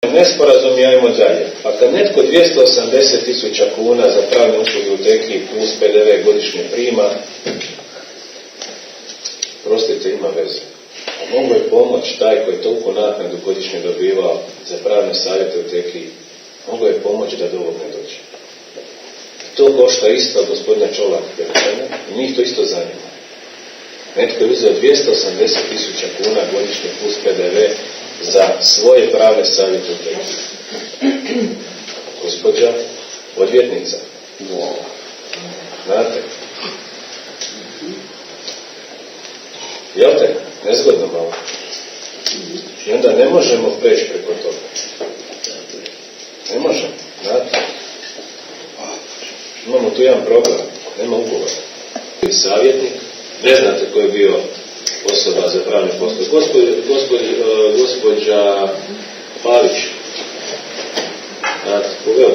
Nesporazum i ajmo dalje. Pa kad netko 280.000 kuna za pravne usluge u teki plus PDV godišnje prima, prostite, ima veze. A mogu je pomoći taj koji je toliko naknadu godišnje dobivao za pravne savjete u teki, mogu je pomoći da do ovog ne dođe. To košta isto gospodina Čolaka i njih to isto zanima. Netko je uzeo 280.000 kuna godišnje plus PDV za svoje pravne savjete u teki. Gospođa odvjetnica. Znate? Jel te? Nezgodno malo. I onda ne možemo preći preko toga. Ne možemo. Znate? Imamo tu jedan problem. Nema ugovora. Savjetnik. Ne znate ko je bio osoba za pravni postupak. Gospođa Pavić. Znate,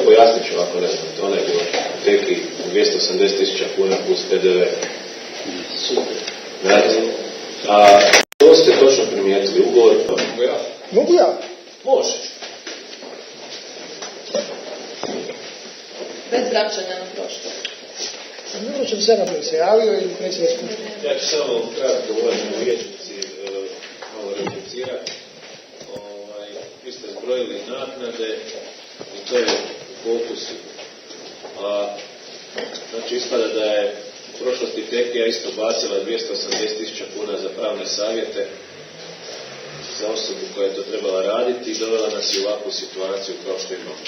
pojasnit ću ako ne znate. Ona je bila u teki 280.000 kuna plus PDV. Znate? A to ste točno primijetili. Ugovor. Mogu ja? Mogu ja? Može. Bez vraćanja na prošlo. Dobro ćem se napraviti se javio ili predsjednik skupštine. Ja ću samo kratko uvaženi vijećnici malo replicirati. Vi ste zbrojili naknade i to je u fokusu. Znači ispada da je u prošlosti Tekija isto bacila 280.000 kuna za pravne savjete za osobu koja je to trebala raditi i dovela nas u ovakvu situaciju kao što imamo.